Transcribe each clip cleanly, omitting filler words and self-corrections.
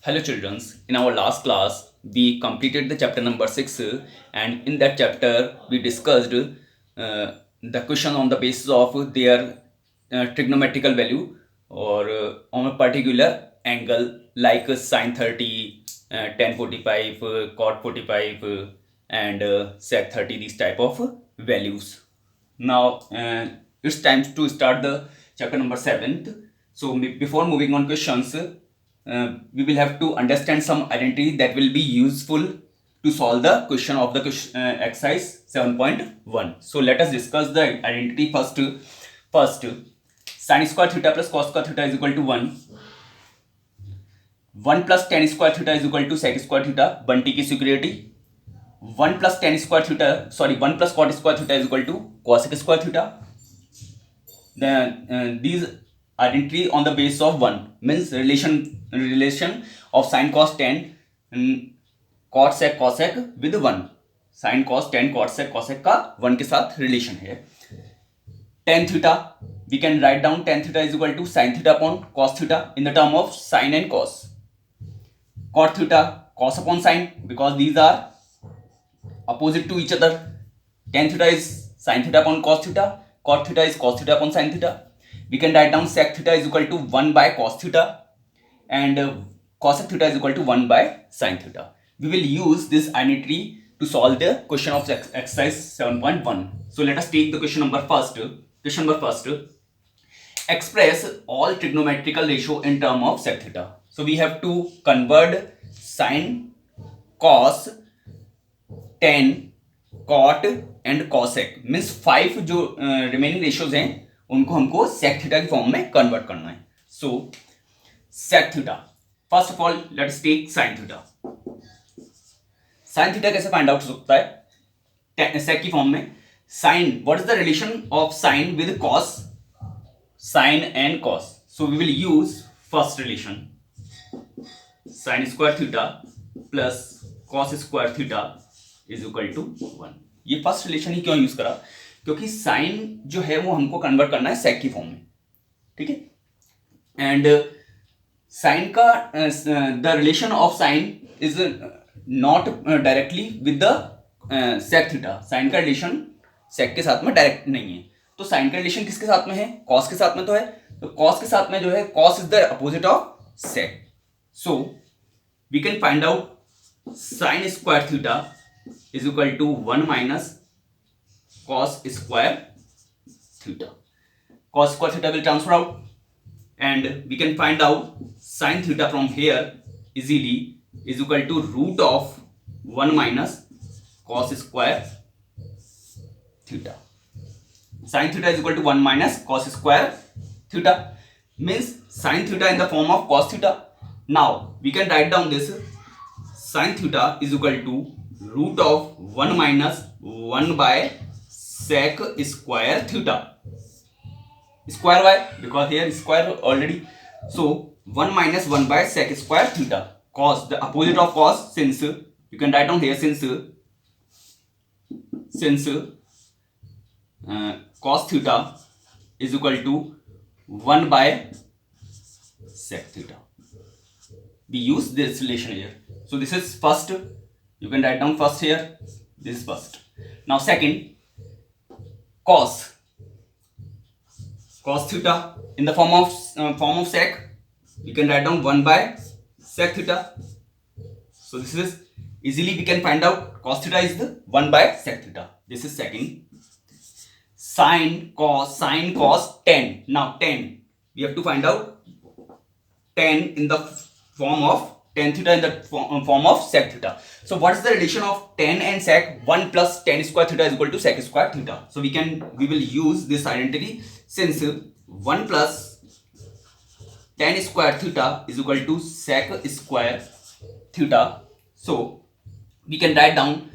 Hello, children. In our last class, we completed the chapter number 6, and in that chapter, we discussed the question on the basis of their trigonometrical value or on a particular angle like sine 30, tan 45, cot 45, and sec 30, these type of values. Now, it's time to start the chapter number 7th. So, before moving on questions, we will have to understand some identity that will be useful to solve the question of the exercise 7.1. So, let us discuss the identity first. First, sin square theta plus cos square theta is equal to 1. 1 plus tan square theta is equal to sec square theta. Bunty की security 1 plus tan square theta, sorry, 1 plus cot square theta is equal to cosec square theta. Then these identity on the basis of 1 means relation of sin cos tan cot sec cosec with 1. sin cos tan cot sec cosec का 1 के साथ relation है. tan theta, we can write down tan theta is equal to sin theta upon cos theta in the term of sin and cos. Cot theta, cos upon sin, because these are opposite to each other. Tan theta is sin theta upon cos theta, cot theta is cos theta upon sin theta. We can write down sec theta is equal to 1 by cos theta and cosec theta is equal to 1 by sin theta. We will use this identity to solve the question of exercise 7.1. So let us take the question number first. Question number first. Express all trigonometrical ratio in term of sec theta. So we have to convert sin, cos, tan, cot and cosec means 5 जो remaining ratios हैं उनको हमको sec theta की form में convert करना है. So sec theta, first of all let's take sine theta. Sine theta कैसे find out हो सकता है सेक की फॉर्म में? Sine, what is the relation of sine with cos? Sine and cos. So we will use first relation, sine square theta plus cos square theta is equal to 1. ये first relation ही क्यों use करा? क्योंकि sign जो है वो हमको convert करना है सेक की फॉर्म में, ठीक है. एंड साइन का the relation of sine is not directly with the sec theta. Sine का रिलेशन सेक के साथ में डायरेक्ट नहीं है. तो साइन का रिलेशन किसके साथ में है? कॉस के साथ में तो है. तो कॉस के साथ में जो है, cos is the opposite of sec. So we can find out sine square theta is equal to 1 minus cos square theta. Cos square theta will transfer out and we can find out sin theta from here easily is equal to root of 1 minus cos square theta. Sin theta is equal to 1 minus cos square theta means sin theta in the form of cos theta. Now we can write down this sin theta is equal to root of 1 minus 1 by sec square theta. Square why? Because here square already. So 1 minus 1 by sec square theta. Cos, the opposite of cos, since you can write down here since cos theta is equal to 1 by sec theta. We use this relation here. So this is first. You can write down first here. This is first. Now second, cos. Cos theta in the form of sec. You can write down 1 by sec theta. So this is easily we can find out cos theta is the 1 by sec theta. This is second. Sin cos tan. Now tan, we have to find out tan in the form of tan theta in the form of sec theta. So what is the relation of tan and sec? 1 plus tan square theta is equal to sec square theta. So we will use this identity since 1 plus tan square theta is equal to sec square theta. So we can write down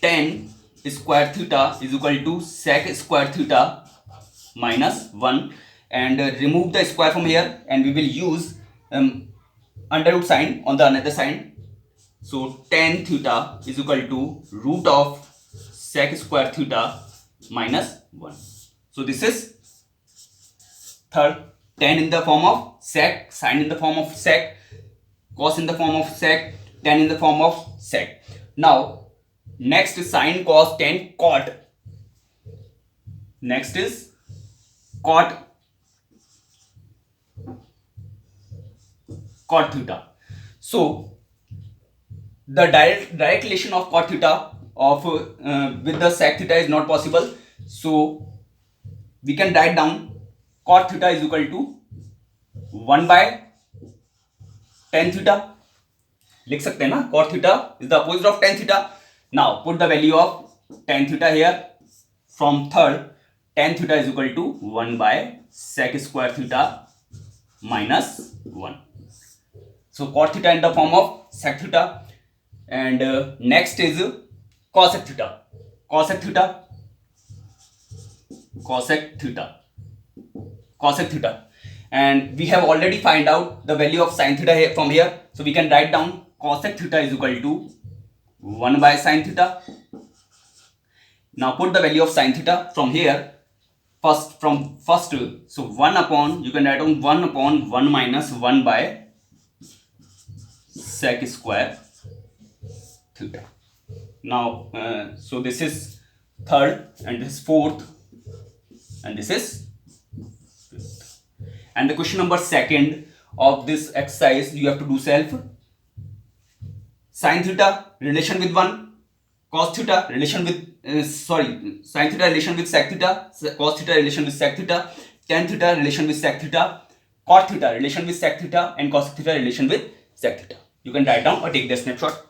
tan square theta is equal to sec square theta minus 1 and remove the square from here and we will use under root sign on the another sign. So tan theta is equal to root of sec square theta minus 1. So this is third tan in the form of sec, sine in the form of sec, cos in the form of sec, tan in the form of sec. Now next is sine, cos, tan, cot. Next is cot theta. So the direct relation of cot theta of with the sec theta is not possible. So we can write down cot theta is equal to 1 by tan theta. लिख सकते हैं ना, cot theta is the opposite of tan theta. Now put the value of tan theta here. From third, tan theta is equal to 1 by sec square theta minus 1. So cot theta in the form of sec theta. And next is cosec theta. Cosec theta. And we have already find out the value of sin theta here from here. So we can write down cosec theta is equal to 1 by sin theta. Now put the value of sin theta from here. First, so 1 upon, you can write down 1 upon 1 minus 1 by sec square theta. Now so this is third, and this is fourth, and this is fifth. And the question number second of this exercise, you have to do self. Sin theta relation with 1, cos theta relation with sin theta relation with sec theta, cos theta relation with sec theta, tan theta relation with sec theta, cot theta relation with sec theta, and cos theta relation with sec theta. You can write down or take the snapshot.